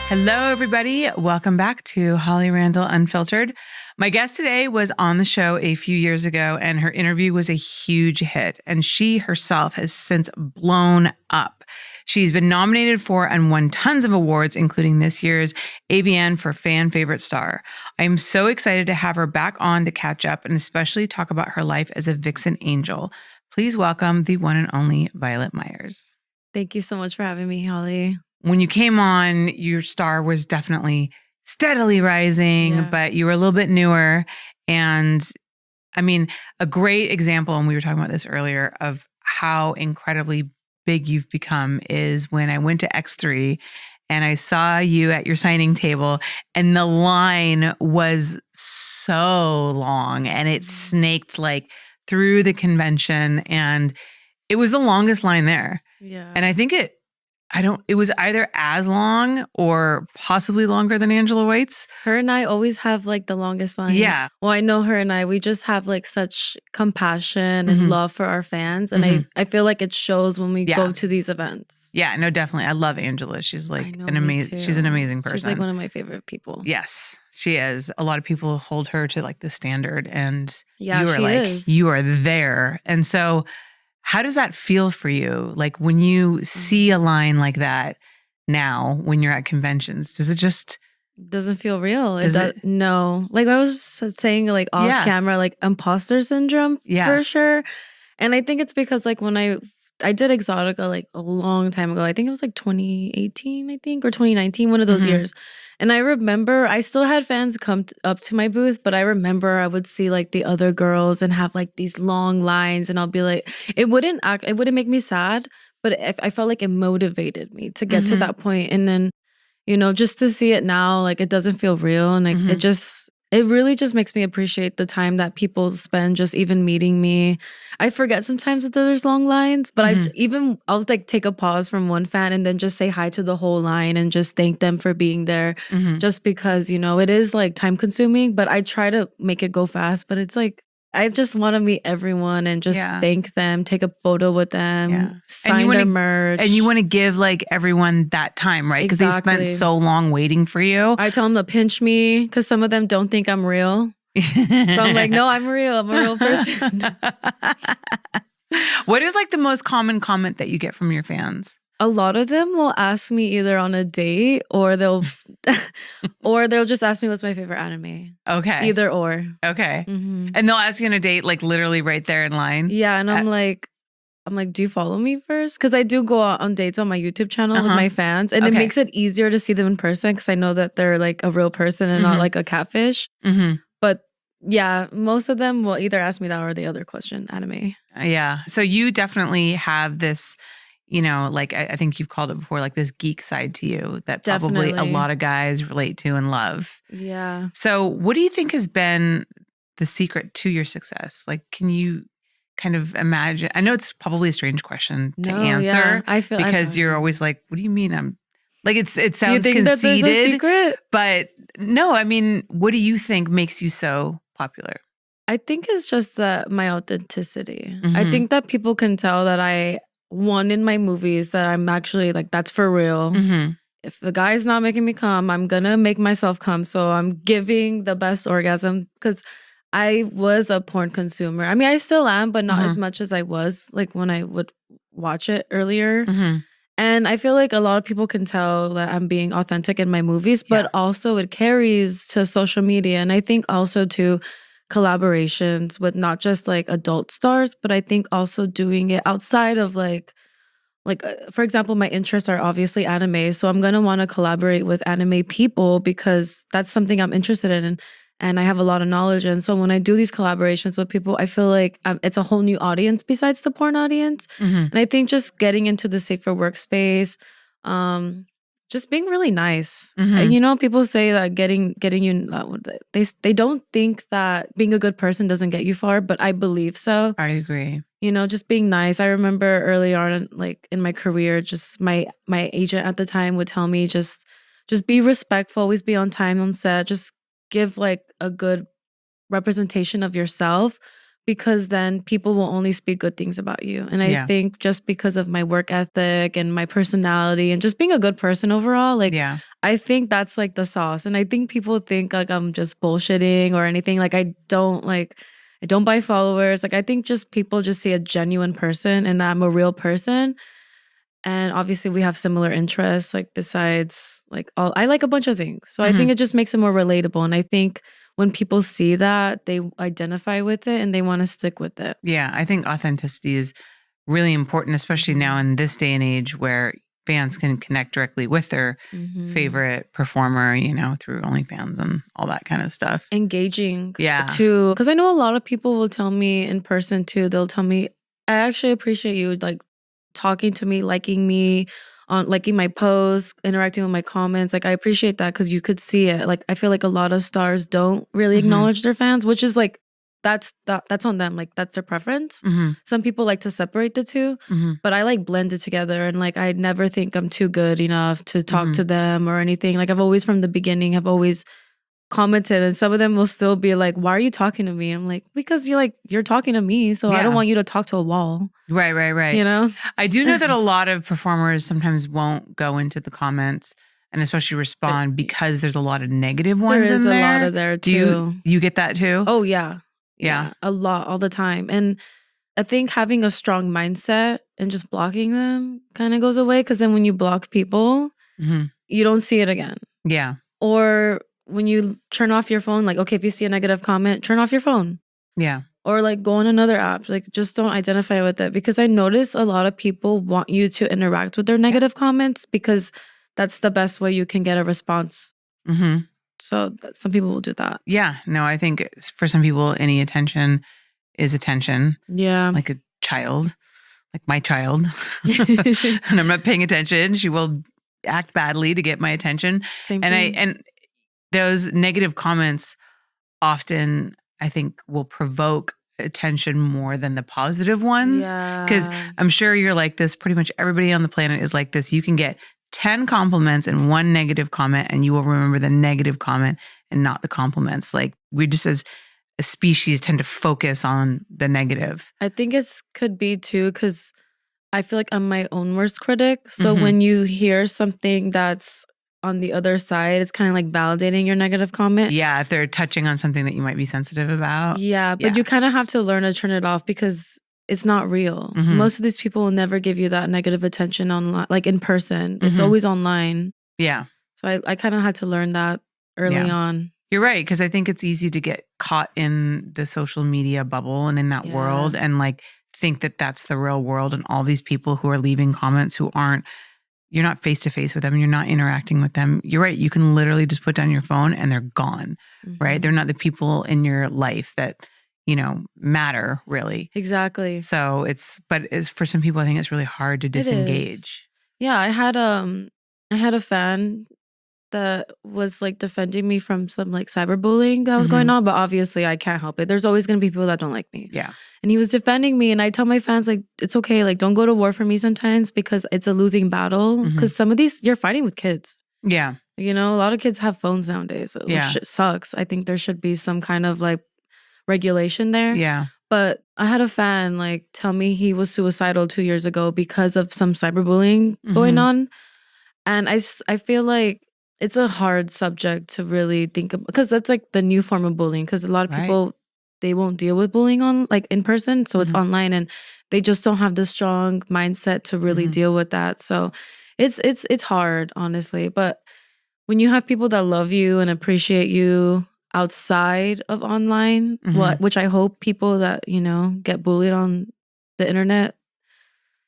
Hello, everybody. Welcome back to Holly Randall Unfiltered. My guest today was on the show a few years ago, and her interview was a huge hit. And she herself has since blown up. She's been nominated for and won tons of awards, including this year's AVN for Fan Favorite Star. I am so excited to have her back on to catch up and especially talk about her life as a Vixen Angel. Please welcome the one and only Violet Myers. Thank you so much for having me, Holly. When you came on, your star was definitely steadily rising, but you were a little bit newer. And I mean, a great example, and we were talking about this earlier, of how incredibly big you've become is when I went to X3 and I saw you at your signing table and the line was so long and it snaked like through the convention and it was the longest line there. Yeah. And I think it was either as long or possibly longer than Angela White's. Her and I always have like the longest lines. Yeah. Well, I know her and we just have like such compassion and love for our fans. And I feel like it shows when we go to these events. Yeah, no, definitely. I love Angela. She's like she's an amazing person. She's like one of my favorite people. Yes, she is. A lot of people hold her to like the standard and you is. You are there. And so how does that feel for you? Like when you see a line like that now, when you're at conventions, does it just... Doesn't feel real. No. Like I was saying like off camera, like imposter syndrome for sure. And I think it's because like when I did Exotica like a long time ago. I think it was like 2018, I think, or 2019, one of those years. And I remember I still had fans come up to my booth, but I remember I would see like the other girls and have like these long lines and I'll be like, it wouldn't make me sad, but I felt like it motivated me to get to that point. And then, you know, just to see it now, like it doesn't feel real. And like, it really just makes me appreciate the time that people spend just even meeting me. I forget sometimes that there's long lines, but I'll like take a pause from one fan and then just say hi to the whole line and just thank them for being there. Just because, you know, it is like time consuming, but I try to make it go fast, but it's like, I just want to meet everyone and just thank them, take a photo with them, sign their merch. And you want to give like everyone that time, right? Because they spent so long waiting for you. I tell them to pinch me because some of them don't think I'm real. So I'm like, no, I'm real. I'm a real person. What is like the most common comment that you get from your fans? A lot of them will ask me either on a date or they'll just ask me what's my favorite anime. Okay. Either or. Okay. And they'll ask you on a date like literally right there in line. Yeah, and I'm like, do you follow me first? Because I do go out on dates on my YouTube channel with my fans, and it makes it easier to see them in person because I know that they're like a real person and not like a catfish. But yeah, most of them will either ask me that or the other question, anime. Yeah. So you definitely have this, you know, like I think you've called it before, like this geek side to you that probably a lot of guys relate to and love. Yeah. So what do you think has been the secret to your success? Like, can you kind of imagine? I know it's probably a strange question to answer. I feel because you're always like, what do you mean I'm like, it sounds do you think conceited, that there's a secret? But no, I mean, what do you think makes you so popular? I think it's just my authenticity. I think that people can tell that in my movies that I'm actually like, that's for real. If the guy's not making me come, I'm gonna make myself come. So I'm giving the best orgasm because I was a porn consumer. I mean, I still am, but not as much as I was like when I would watch it earlier. And I feel like a lot of people can tell that I'm being authentic in my movies, but also it carries to social media. And I think also to collaborations with not just like adult stars, but I think also doing it outside of like for example, my interests are obviously anime. So I'm going to want to collaborate with anime people because that's something I'm interested in. And I have a lot of knowledge. And so when I do these collaborations with people, I feel like it's a whole new audience besides the porn audience. And I think just getting into the safer workspace, just being really nice. And, you know, people say that getting you, they don't think that being a good person doesn't get you far, but I believe so. I agree. You know, just being nice. I remember early on, like in my career, just my agent at the time would tell me just be respectful, always be on time on set, just give like a good representation of yourself, because then people will only speak good things about you. And I think just because of my work ethic and my personality and just being a good person overall, like I think that's like the sauce. And I think people think like I'm just bullshitting or anything. Like I don't buy followers. Like I think just people just see a genuine person and that I'm a real person. And obviously we have similar interests, like besides like I like a bunch of things. So I think it just makes it more relatable. And I think when people see that, they identify with it and they want to stick with it. Yeah, I think authenticity is really important, especially now in this day and age where fans can connect directly with their favorite performer, you know, through OnlyFans and all that kind of stuff. Engaging too. Because I know a lot of people will tell me in person too, they'll tell me, I actually appreciate you like talking to me, liking my posts, interacting with my comments. Like I appreciate that because you could see it. Like I feel like a lot of stars don't really acknowledge their fans, which is like that's on them. Like that's their preference. Some people like to separate the two, but I like blend it together. And like I never think I'm too good enough to talk to them or anything. Like I've always from the beginning have always commented, and some of them will still be like, why are you talking to me? I'm like, because you're talking to me, so I don't want you to talk to a wall. Right. You know? I do know that a lot of performers sometimes won't go into the comments and especially respond because there's a lot of negative ones in there. There is a lot of there too. Do you get that too? Oh yeah. Yeah. A lot, all the time. And I think having a strong mindset and just blocking them kind of goes away, because then when you block people, you don't see it again. Yeah. Or when you turn off your phone, like, okay, if you see a negative comment, turn off your phone. Yeah. Or like go on another app. Like just don't identify with it, because I notice a lot of people want you to interact with their negative comments because that's the best way you can get a response. So some people will do that. Yeah. No, I think for some people, any attention is attention. Yeah. Like a child, like my child. And I'm not paying attention. She will act badly to get my attention. Same thing. And those negative comments often, I think, will provoke attention more than the positive ones. Because I'm sure you're like this. Pretty much everybody on the planet is like this. You can get 10 compliments and one negative comment, and you will remember the negative comment and not the compliments. Like we just as a species tend to focus on the negative. I think it could be too, because I feel like I'm my own worst critic. So when you hear something that's on the other side, it's kind of like validating your negative comment. Yeah, if they're touching on something that you might be sensitive about. Yeah, but you kind of have to learn to turn it off, because it's not real. Most of these people will never give you that negative attention online, like in person. It's always online. Yeah. So I kind of had to learn that early on. You're right, because I think it's easy to get caught in the social media bubble and in that world and like think that that's the real world, and all these people who are leaving comments who aren't, you're not face to face with them, you're not interacting with them. You're right. You can literally just put down your phone and they're gone, right? They're not the people in your life that, you know, matter really. Exactly. So it's for some people, I think it's really hard to disengage. Yeah. I had a fan that was like defending me from some like cyberbullying that was going on, but obviously I can't help it. There's always going to be people that don't like me. Yeah. And he was defending me, and I tell my fans, like, it's okay. Like, don't go to war for me sometimes, because it's a losing battle. Because some of these, you're fighting with kids. Yeah. You know, a lot of kids have phones nowadays, which sucks. I think there should be some kind of like regulation there. Yeah. But I had a fan like tell me he was suicidal 2 years ago because of some cyberbullying going on. And I feel like it's a hard subject to really think about, because that's like the new form of bullying. Because a lot of people, they won't deal with bullying on like in person, so it's online, and they just don't have the strong mindset to really deal with that. So it's hard, honestly. But when you have people that love you and appreciate you outside of online, which I hope people that, you know, get bullied on the internet,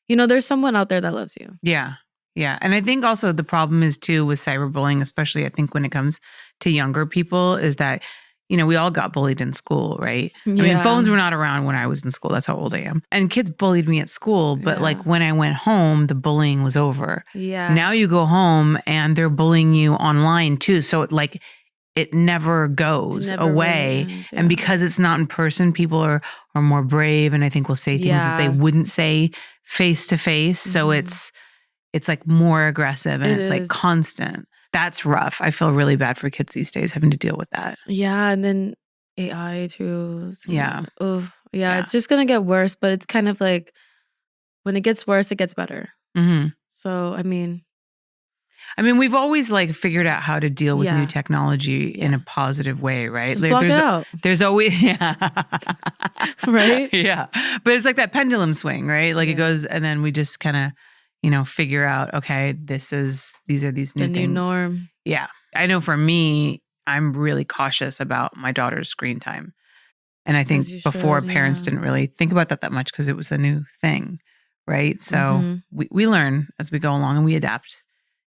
you know, there's someone out there that loves you. Yeah. Yeah. And I think also the problem is too with cyberbullying, especially I think when it comes to younger people, is that, you know, we all got bullied in school, right? I mean, phones were not around when I was in school. That's how old I am. And kids bullied me at school. But like when I went home, the bullying was over. Yeah. Now you go home and they're bullying you online too. So it never goes away. Really ends, And because it's not in person, people are more brave, and I think will say things that they wouldn't say face to face. So it's like more aggressive, and it's like constant. That's rough. I feel really bad for kids these days having to deal with that. Yeah, and then AI too. So, Yeah, it's just gonna get worse, but it's kind of like when it gets worse, it gets better. So, I mean, we've always like figured out how to deal with new technology in a positive way, right? Just block it out. There's always, right? Yeah. But it's like that pendulum swing, right? Like it goes, and then we just kind of, figure out, okay, these are these new things. The new norm. Yeah. I know for me, I'm really cautious about my daughter's screen time. And I think before parents didn't really think about that much because it was a new thing, right? So we learn as we go along and we adapt.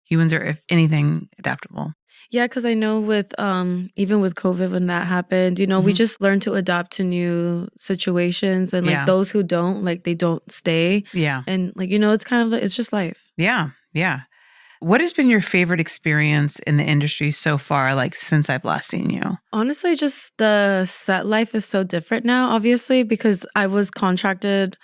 Humans are, if anything, adaptable. Yeah, because I know with even with COVID when that happened, we just learn to adapt to new situations, and like those who don't, like they don't stay. Yeah, and like it's kind of like it's just life. Yeah. What has been your favorite experience in the industry so far, like since I've last seen you? Honestly, just the set life is so different now, obviously, because I was contracted.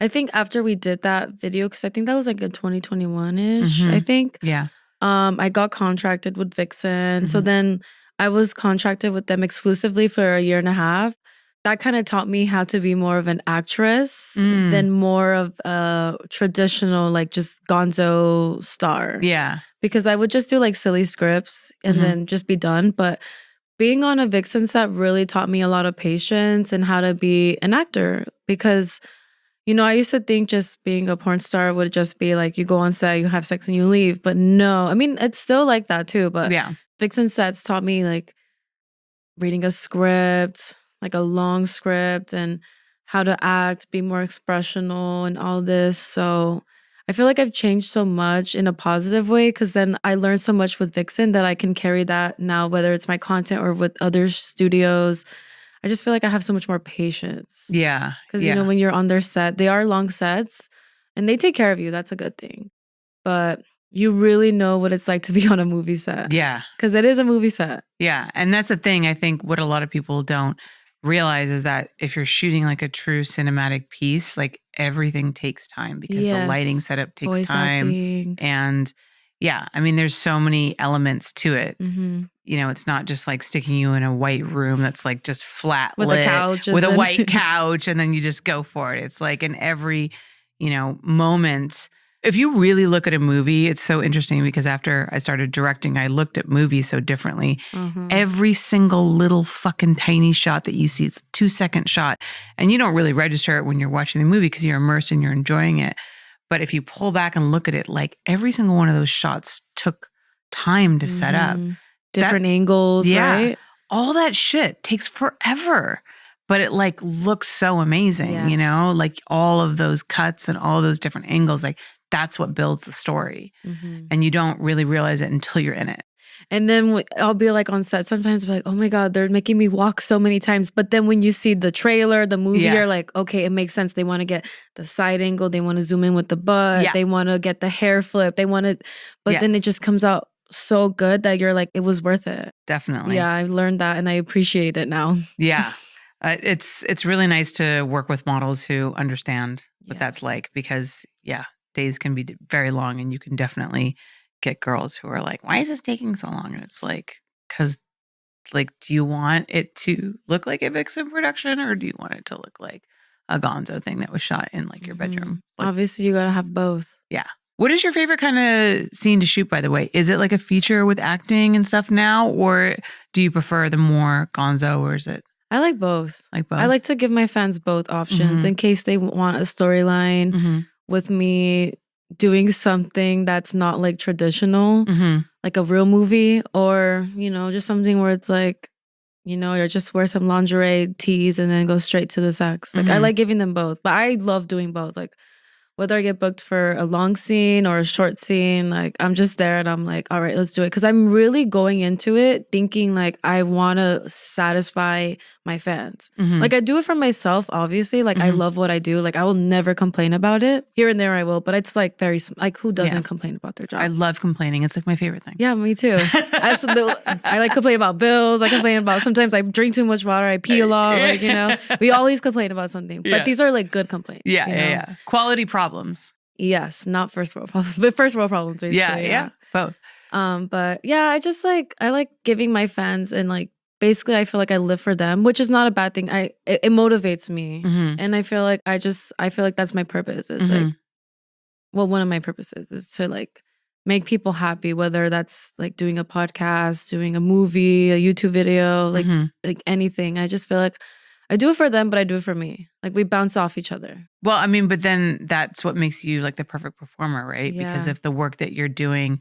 I think after we did that video, because I think that was like in 2021-ish, I think. Yeah. I got contracted with Vixen. So then I was contracted with them exclusively for a year and a half. That kind of taught me how to be more of an actress than more of a traditional, like just gonzo star. Yeah. Because I would just do like silly scripts and then just be done. But being on a Vixen set really taught me a lot of patience and how to be an actor. Because I used to think just being a porn star would just be like you go on set, you have sex and you leave. But no, I mean, it's still like that too. But Vixen sets taught me like reading a script, like a long script, and how to act, be more expressional and all this. So I feel like I've changed so much in a positive way because then I learned so much with Vixen that I can carry that now, whether it's my content or with other studios. I just feel like I have so much more patience. Yeah. Because, when you're on their set, they are long sets and they take care of you. That's a good thing. But you really know what it's like to be on a movie set. Yeah. Because it is a movie set. Yeah. And that's the thing. I think what a lot of people don't realize is that if you're shooting like a true cinematic piece, like everything takes time because the lighting setup takes Voice time. Acting. And there's so many elements to it. It's not just like sticking you in a white room that's like just flat with lit, a couch with a white couch, and then you just go for it. It's like in every, moment. If you really look at a movie, it's so interesting because after I started directing, I looked at movies so differently. Every single little fucking tiny shot that you see, it's a 2-second shot. And you don't really register it when you're watching the movie because you're immersed and you're enjoying it. But if you pull back and look at it, like every single one of those shots took time to set up. Different angles, right? All that shit takes forever. But it like looks so amazing, like all of those cuts and all those different angles, like that's what builds the story. And you don't really realize it until you're in it. And then I'll be like on set sometimes like, oh my God, they're making me walk so many times. But then when you see the trailer, the movie, you're like, okay, it makes sense. They want to get the side angle. They want to zoom in with the butt. They want to get the hair flip. They want to, but then it just comes out so good that you're like, it was worth it. Definitely. Yeah, I've learned that and I appreciate it now. Yeah. It's really nice to work with models who understand what that's like because, days can be very long and you can definitely get girls who are like, why is this taking so long? And it's like, because like, do you want it to look like a Vixen production or do you want it to look like a gonzo thing that was shot in like your bedroom? Like, obviously, you got to have both. Yeah. What is your favorite kind of scene to shoot, by the way? Is it like a feature with acting and stuff now, or do you prefer the more gonzo, or is it? I like both. Like both? I like to give my fans both options in case they want a storyline with me doing something that's not like traditional, like a real movie, or, just something where it's like, you're just wear some lingerie, tees, and then go straight to the sex. Like I like giving them both, but I love doing both. Like whether I get booked for a long scene or a short scene, like I'm just there and I'm like, all right, let's do it. Because I'm really going into it thinking like I want to satisfy my fans. Like I do it for myself, obviously. Like I love what I do. Like I will never complain about it. Here and there I will, but it's like very, like who doesn't complain about their job? I love complaining. It's like my favorite thing. Yeah, me too. I like complain about bills. I complain about, sometimes I drink too much water. I pee a lot. Like, we always complain about something. But these are like good complaints. Yeah. Quality problems. Yes, not first world problems, but first world problems, basically. Yeah, both. But yeah, I like giving my fans and like basically I feel like I live for them, which is not a bad thing. It motivates me. Mhm. And I feel like that's my purpose. It's like, well, one of my purposes is to like make people happy, whether that's like doing a podcast, doing a movie, a YouTube video, like like anything. I just feel like I do it for them, but I do it for me. Like we bounce off each other. Well, I mean, but then that's what makes you like the perfect performer, right? Yeah. Because if the work that you're doing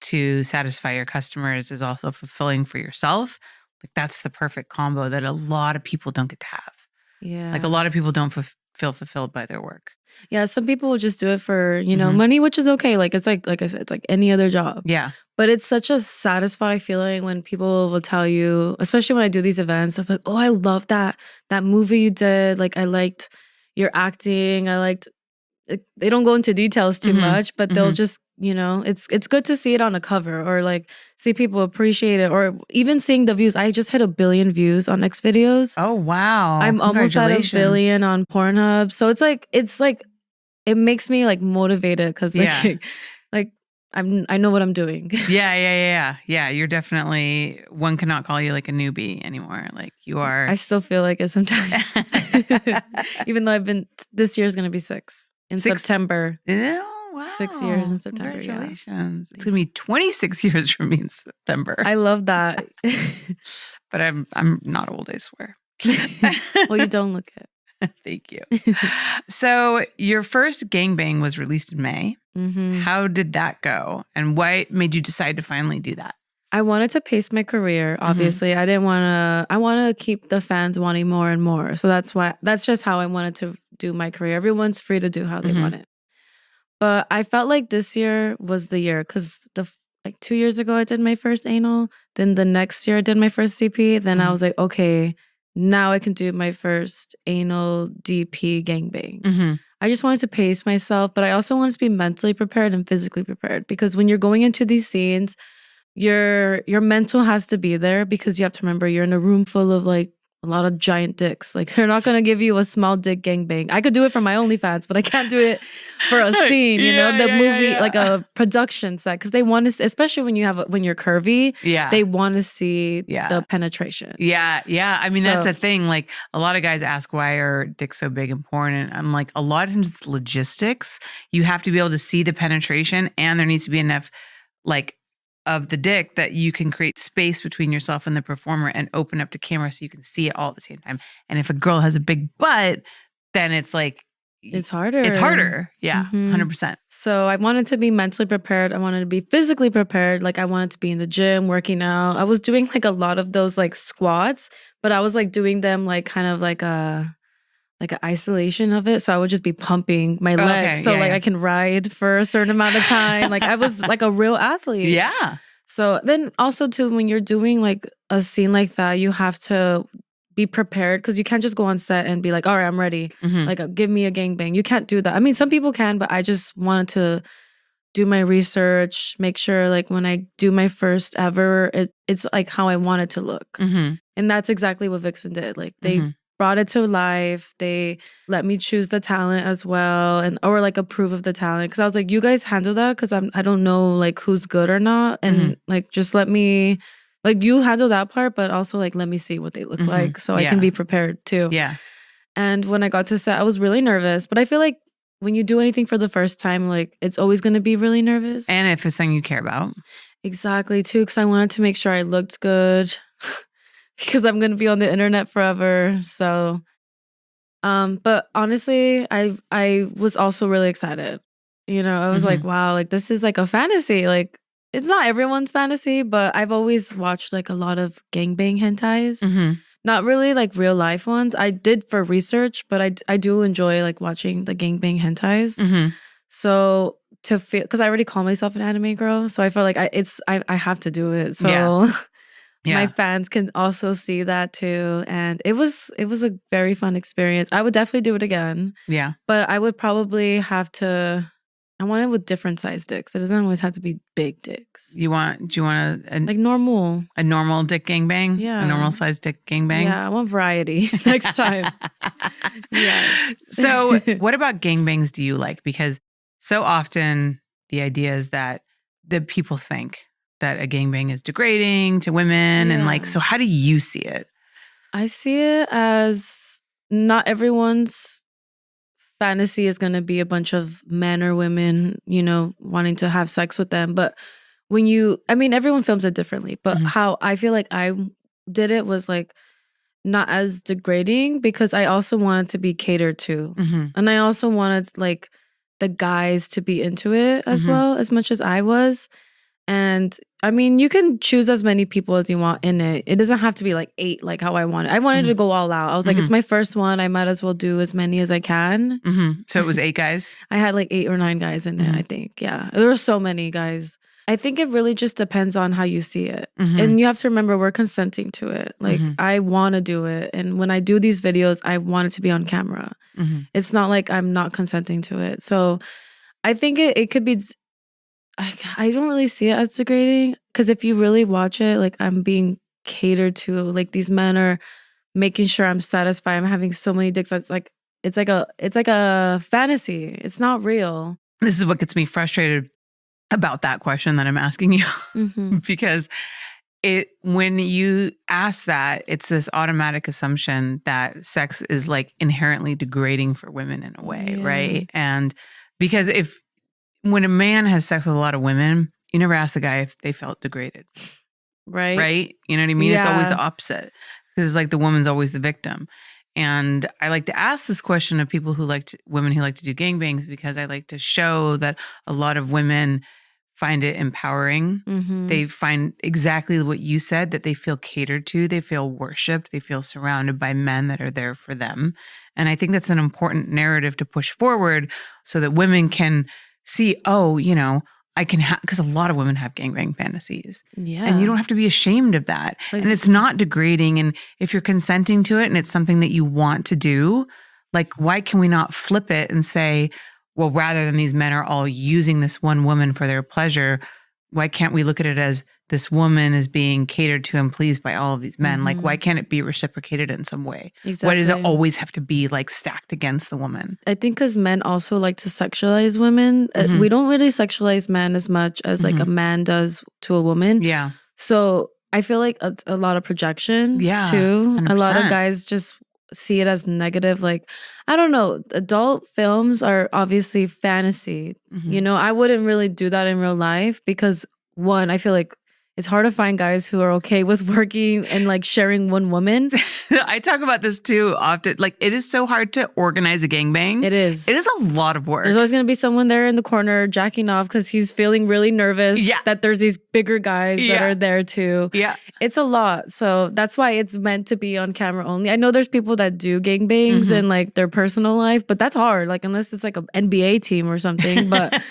to satisfy your customers is also fulfilling for yourself, like that's the perfect combo that a lot of people don't get to have. Yeah. Like a lot of people don't feel fulfilled by their work. Yeah, some people will just do it for, you know, money, which is okay. Like it's like I said, it's like any other job. Yeah. But it's such a satisfying feeling when people will tell you, especially when I do these events, I'm like, oh, I love that movie you did. Like I liked your acting. I liked they don't go into details too much, but they'll just, you know, it's good to see it on a cover or like see people appreciate it or even seeing the views. I just hit 1 billion views on X videos. Oh, wow. I'm almost at 1 billion on Pornhub. So it's like it makes me like motivated because like, like I know what I'm doing. Yeah. You're definitely, one cannot call you like a newbie anymore. Like you are. I still feel like it sometimes. Even though this year's going to be 6 in September. Oh, wow. 6 years in September. Congratulations. Yeah. It's going to be 26 years for me in September. I love that. But I'm not old, I swear. Well, you don't look it. Thank you. So your first gangbang was released in May. How did that go? And why made you decide to finally do that? I wanted to pace my career. Obviously, I want to keep the fans wanting more and more. So that's just how I wanted to do my career. Everyone's free to do how they want it. But I felt like this year was the year because like 2 years ago, I did my first anal. Then the next year I did my first CP. Then I was like, okay, now I can do my first anal DP gangbang. I just wanted to pace myself, but I also wanted to be mentally prepared and physically prepared because when you're going into these scenes, your mental has to be there because you have to remember you're in a room full of like a lot of giant dicks. Like they're not gonna give you a small dick gangbang. I could do it for my OnlyFans, but I can't do it for a scene. You know, the movie like a production set because they want to, especially when you're curvy. Yeah, they want to see the penetration. Yeah. I mean, that's the thing. Like a lot of guys ask why are dicks so big in porn, and I'm like, a lot of times it's logistics. You have to be able to see the penetration, and there needs to be enough like of the dick that you can create space between yourself and the performer and open up to camera so you can see it all at the same time. And if a girl has a big butt, then it's like it's harder. It's harder. Yeah, 100%. So I wanted to be mentally prepared. I wanted to be physically prepared. Like I wanted to be in the gym, working out. I was doing like a lot of those like squats, but I was like doing them like kind of like an isolation of it. So I would just be pumping my legs. So I can ride for a certain amount of time. Like I was like a real athlete. Yeah. So then also too, when you're doing like a scene like that, you have to be prepared because you can't just go on set and be like, all right, I'm ready. Like give me a gangbang. You can't do that. I mean, some people can, but I just wanted to do my research, make sure like when I do my first ever, it's like how I want it to look. And that's exactly what Vixen did. Like they brought it to life. They let me choose the talent as well or like approve of the talent. Cause I was like, you guys handle that because I don't know like who's good or not. And like just let me like you handle that part, but also like let me see what they look like so I can be prepared too. Yeah. And when I got to set, I was really nervous. But I feel like when you do anything for the first time, like it's always gonna be really nervous. And if it's something you care about. Exactly too. Because I wanted to make sure I looked good. Because I'm gonna be on the internet forever. So, but honestly, I was also really excited. You know, I was like, wow, like this is like a fantasy. Like it's not everyone's fantasy, but I've always watched like a lot of gangbang hentais. Not really like real life ones. I did for research, but I do enjoy like watching the gangbang hentais. So to feel, because I already call myself an anime girl, so I feel like I have to do it. So. My fans can also see that too. And it was a very fun experience. I would definitely do it again. Yeah. But I would probably have to, I want it with different size dicks. It doesn't always have to be big dicks. Do you want like normal. A normal dick gangbang? Yeah. A normal size dick gangbang? Yeah, I want variety next time. Yeah. So what about gangbangs do you like? Because so often the idea is that the people think that a gangbang is degrading to women. And like, so how do you see it? I see it as not everyone's fantasy is going to be a bunch of men or women, you know, wanting to have sex with them. But everyone films it differently, but how I feel like I did it was like not as degrading because I also wanted to be catered to. And I also wanted like the guys to be into it as well, as much as I was. And I mean, you can choose as many people as you want in it. It doesn't have to be like 8, like how I wanted. I wanted to go all out. I was like, it's my first one. I might as well do as many as I can. So it was 8 guys? I had like 8 or 9 guys in it, I think. Yeah. There were so many guys. I think it really just depends on how you see it. And you have to remember we're consenting to it. Like I want to do it. And when I do these videos, I want it to be on camera. It's not like I'm not consenting to it. So I think it could be... I don't really see it as degrading because if you really watch it, like I'm being catered to, like these men are making sure I'm satisfied. I'm having so many dicks. It's like a fantasy. It's not real. This is what gets me frustrated about that question that I'm asking you because when you ask that, it's this automatic assumption that sex is like inherently degrading for women in a way, right? And because when a man has sex with a lot of women, you never ask the guy if they felt degraded. Right. Right? You know what I mean? It's always the opposite. Because it's like the woman's always the victim. And I like to ask this question of people women who like to do gangbangs because I like to show that a lot of women find it empowering. They find exactly what you said, that they feel catered to, they feel worshipped, they feel surrounded by men that are there for them. And I think that's an important narrative to push forward so that women can see, oh, you know, I can have, because a lot of women have gangbang fantasies. Yeah. And you don't have to be ashamed of that. And it's not degrading. And if you're consenting to it and it's something that you want to do, like, why can we not flip it and say, well, rather than these men are all using this one woman for their pleasure, why can't we look at it as this woman is being catered to and pleased by all of these men? Like, why can't it be reciprocated in some way? Exactly. Why does it always have to be like stacked against the woman? I think because men also like to sexualize women. We don't really sexualize men as much as like a man does to a woman. Yeah. So I feel like it's a lot of projection too. 100%. A lot of guys just see it as negative. Like, I don't know, adult films are obviously fantasy. You know, I wouldn't really do that in real life because one, I feel like it's hard to find guys who are okay with working and like sharing one woman. I talk about this too often. Like, it is so hard to organize a gangbang. It is. It is a lot of work. There's always going to be someone there in the corner jacking off because he's feeling really nervous that there's these bigger guys that are there too. Yeah. It's a lot. So that's why it's meant to be on camera only. I know there's people that do gangbangs in like their personal life, but that's hard. Like, unless it's like an NBA team or something, but...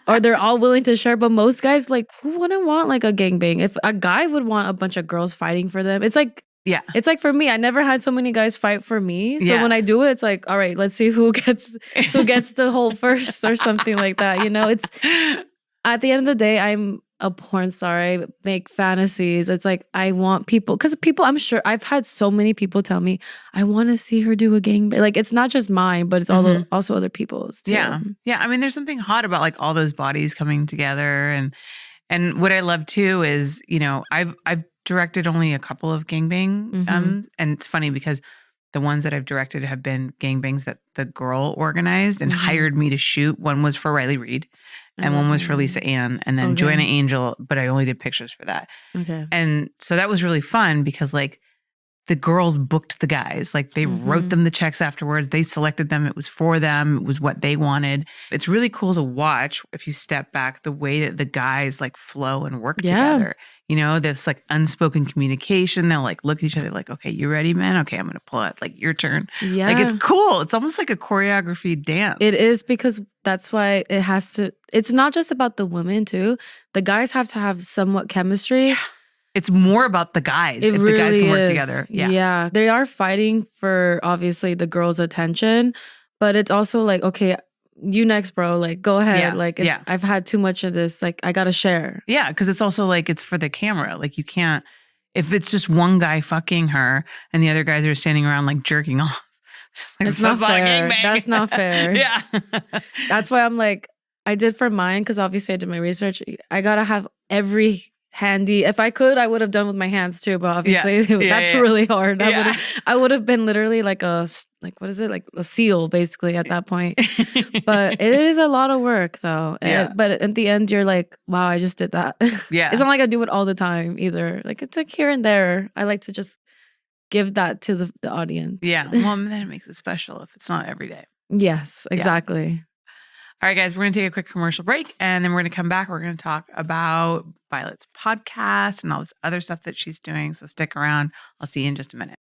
or they're all willing to share. But most guys, like, who wouldn't want like a gangbang? If a guy would want a bunch of girls fighting for them, it's like, it's like for me, I never had so many guys fight for me. So when I do it, it's like, all right, let's see who gets the hole first or something like that. You know, it's at the end of the day, I'm a porn star. I make fantasies. It's like I want people, because people, I'm sure I've had so many people tell me I want to see her do a gangbang. Like, it's not just mine, but it's also other people's too. Yeah. I mean, there's something hot about like all those bodies coming together, and what I love too is, you know, I've directed only a couple of gangbang, and it's funny because the ones that I've directed have been gangbangs that the girl organized and hired me to shoot. One was for Riley Reid. And one was for Lisa Ann, and then Joanna Angel, but I only did pictures for that. Okay. And so that was really fun because like the girls booked the guys. Like, they wrote them the checks afterwards. They selected them. It was for them. It was what they wanted. It's really cool to watch, if you step back, the way that the guys like flow and work together. You know, this like unspoken communication. They'll like look at each other like, okay, you ready, man? Okay, I'm going to pull out, like, your turn. Yeah. Like, it's cool. It's almost like a choreography dance. It is, because that's why it has to, it's not just about the women too. The guys have to have somewhat chemistry. Yeah. It's more about the guys. If really the guys can work together. Yeah. Yeah. They are fighting for obviously the girls' attention, but it's also like, okay, you next, bro. Like, go ahead. Yeah. Like, I've had too much of this. Like, I gotta share. Yeah, because it's also like, it's for the camera. Like, you can't, if it's just one guy fucking her and the other guys are standing around like jerking off. Like, it's not fair. That's not fair. Yeah. That's why I'm like, I did for mine, because obviously I did my research. I gotta have every handy. If I could, I would have done with my hands too, but obviously that's really hard. I would have been literally like what is it? Like a seal basically at that point. But it is a lot of work though. Yeah. But at the end you're like, wow, I just did that. Yeah. It's not like I do it all the time either. Like it's like here and there. I like to just give that to the audience. Yeah. Well, then it makes it special if it's not every day. Yes, exactly. Yeah. All right, guys, we're going to take a quick commercial break and then we're going to come back. We're going to talk about Violet's podcast and all this other stuff that she's doing. So stick around. I'll see you in just a minute.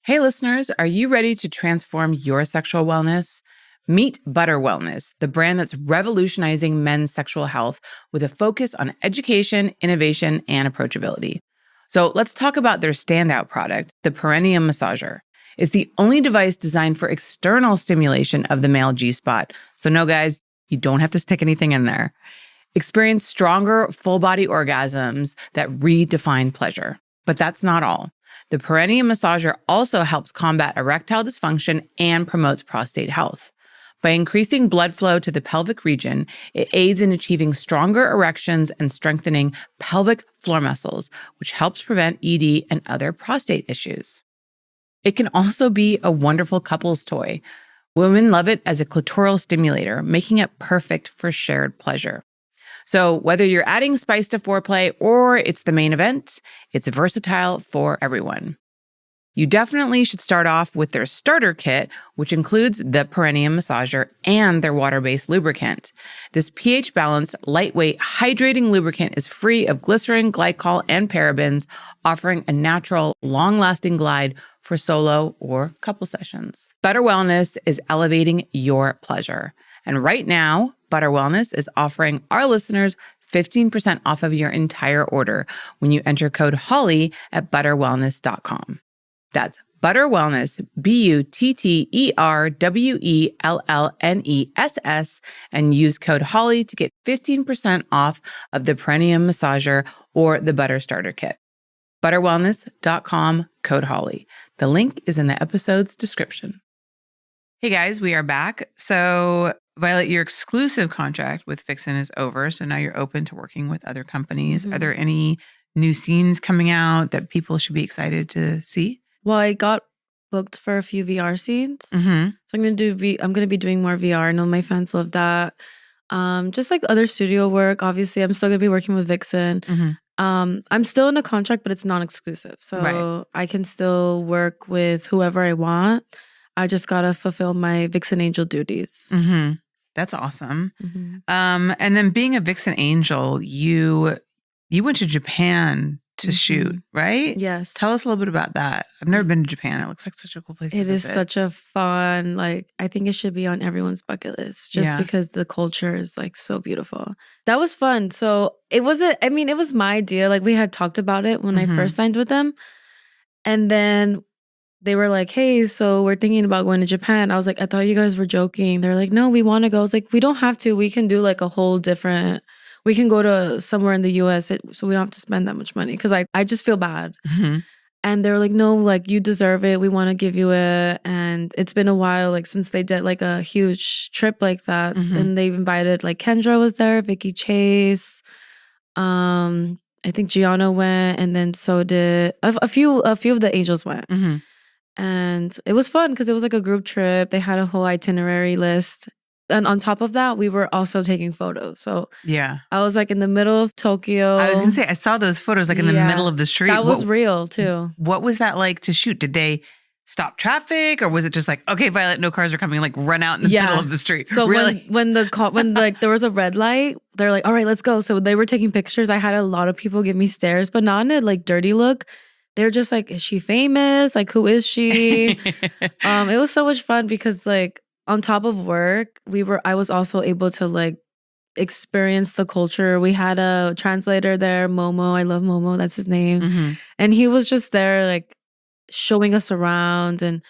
Hey, listeners, are you ready to transform your sexual wellness? Meet Butter Wellness, the brand that's revolutionizing men's sexual health with a focus on education, innovation, and approachability. So let's talk about their standout product, the Perineum Massager. It's the only device designed for external stimulation of the male G-spot. So no, guys, you don't have to stick anything in there. Experience stronger full-body orgasms that redefine pleasure. But that's not all. The Perineum Massager also helps combat erectile dysfunction and promotes prostate health. By increasing blood flow to the pelvic region, it aids in achieving stronger erections and strengthening pelvic floor muscles, which helps prevent ED and other prostate issues. It can also be a wonderful couples toy. Women love it as a clitoral stimulator, making it perfect for shared pleasure. So whether you're adding spice to foreplay or it's the main event, it's versatile for everyone. You definitely should start off with their starter kit, which includes the Perineum Massager and their water-based lubricant. This pH-balanced, lightweight, hydrating lubricant is free of glycerin, glycol, and parabens, offering a natural, long-lasting glide for solo or couple sessions. Butter Wellness is elevating your pleasure. And right now, Butter Wellness is offering our listeners 15% off of your entire order when you enter code HOLLY at butterwellness.com. That's Butter Wellness, BUTTERWELLNESS, and use code HOLLY to get 15% off of the Perineum Massager or the Butter Starter Kit. Butterwellness.com, code HOLLY. The link is in the episode's description. Hey guys, we are back. So Violet, your exclusive contract with Vixen is over. So now you're open to working with other companies. Mm-hmm. Are there any new scenes coming out that people should be excited to see? Well, I got booked for a few VR scenes. Mm-hmm. So I'm gonna be doing more VR. I know my fans love that. Just like other studio work. Obviously, I'm still gonna be working with Vixen. Mm-hmm. I'm still in a contract, but it's non-exclusive. So I can still work with whoever I want. I just gotta fulfill my Vixen Angel duties. Mm-hmm. That's awesome. Mm-hmm. And then being a Vixen Angel, you went to Japan to shoot, right? Yes. Tell us a little bit about that. I've never been to Japan. It looks like such a cool place to visit. It is such a fun, I think it should be on everyone's bucket list just because the culture is so beautiful. That was fun. So it was my idea. We had talked about it when I first signed with them. And then they were like, hey, so we're thinking about going to Japan. I was like, I thought you guys were joking. They're like, no, we want to go. I was like, we don't have to. We can do a whole different... We can go to somewhere in the US so we don't have to spend that much money because I just feel bad. Mm-hmm. And they're like, no, you deserve it. We want to give you it. And it's been a while since they did a huge trip like that. Mm-hmm. And they've invited Kendra was there, Vicky Chase. I think Gianna went, and then so did a few of the angels went. Mm-hmm. And it was fun because it was a group trip. They had a whole itinerary list. And on top of that, we were also taking photos. So yeah, I was in the middle of Tokyo. I was going to say, I saw those photos in the middle of the street. That was real too. What was that like to shoot? Did they stop traffic or was it just okay, Violet, no cars are coming, run out in the middle of the street? So really? when there was a red light, they're like, all right, let's go. So they were taking pictures. I had a lot of people give me stares, but not in a dirty look. They're just is she famous? Who is she? It was so much fun because on top of work, I was also able to experience the culture. We had a translator there, Momo. I love Momo. That's his name. Mm-hmm. And he was just there showing us around. And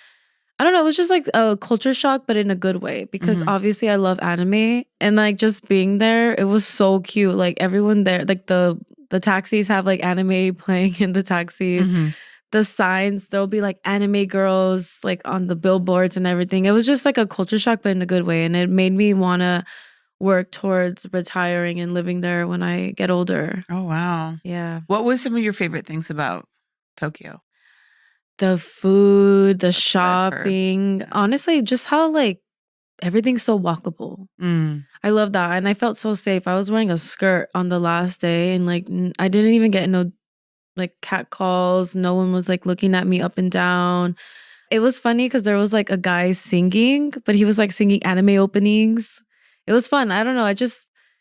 I don't know, it was just a culture shock, but in a good way. Because obviously I love anime. And just being there, it was so cute. Everyone there, the taxis have anime playing in the taxis. Mm-hmm. The signs, there'll be anime girls on the billboards and everything. It was just a culture shock, but in a good way. And it made me want to work towards retiring and living there when I get older. Oh, wow. Yeah. What was some of your favorite things about Tokyo? The food, the That's what I've heard. shopping. Yeah. Honestly, just how like everything's so walkable. I love that. And I felt so safe. I was wearing a skirt on the last day and like I didn't even get no like cat calls. No one was like looking at me up and down. It was funny because there was like a guy singing, but he was like singing anime openings. It was fun. I don't know.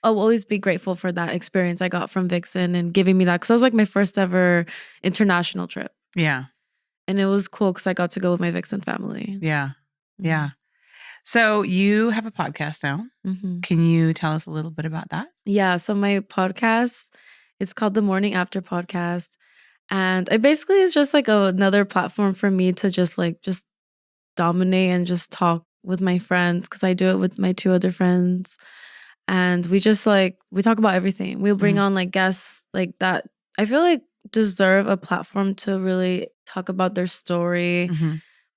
I'll always be grateful for that experience I got from Vixen and giving me that because that was like my first ever international trip. Yeah. And it was cool because I got to go with my Vixen family. Yeah. Yeah. So you have a podcast now. Mm-hmm. Can you tell us a little bit about that? Yeah. So my podcast, it's called The Morning After Podcast. And it basically is just like another platform for me to just dominate and just talk with my friends because I do it with my 2 other friends. And we just we talk about everything. We'll bring on like guests like that I feel like deserve a platform to really talk about their story,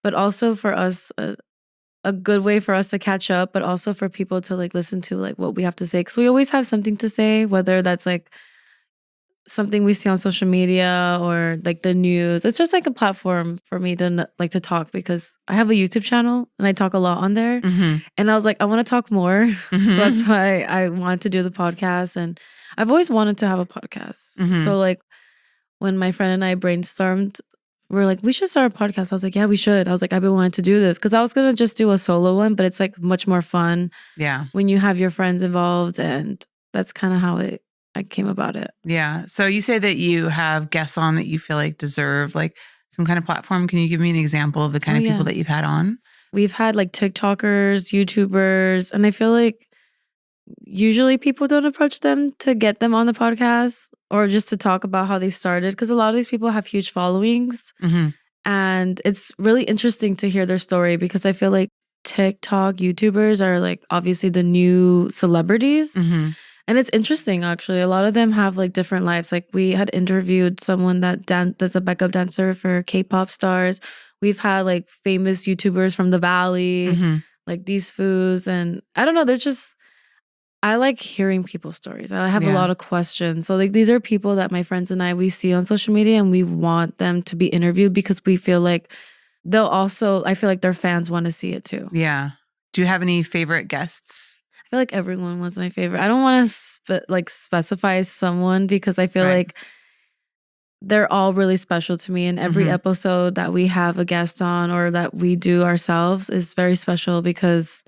but also for us, a good way for us to catch up, but also for people to like listen to like what we have to say. Cause we always have something to say, whether that's like something we see on social media or like the news. It's just like a platform for me to like to talk because I have a YouTube channel and I talk a lot on there. And I was like, I want to talk more. So that's why I wanted to do the podcast. And I've always wanted to have a podcast. So like when my friend and I brainstormed, we're like, we should start a podcast. I was like, yeah, we should. I was like, I've been wanting to do this because I was going to just do a solo one, but it's like much more fun. Yeah. When you have your friends involved. And that's kind of how I came about it. Yeah. So you say that you have guests on that you feel like deserve like some kind of platform. Can you give me an example of the kind of people that you've had on? We've had like TikTokers, YouTubers, and I feel like usually people don't approach them to get them on the podcast or just to talk about how they started because a lot of these people have huge followings. And it's really interesting to hear their story because I feel like TikTok YouTubers are like obviously the new celebrities. And it's interesting, actually. A lot of them have like different lives. Like we had interviewed someone that's a backup dancer for K-pop stars. We've had like famous YouTubers from the Valley, like these foods. And I don't know, I like hearing people's stories. I have a lot of questions. So like these are people that my friends and we see on social media and we want them to be interviewed because we feel like I feel like their fans want to see it too. Yeah. Do you have any favorite guests? I feel like everyone was my favorite. I don't want to specify someone because I feel like they're all really special to me. And every episode that we have a guest on or that we do ourselves is very special because,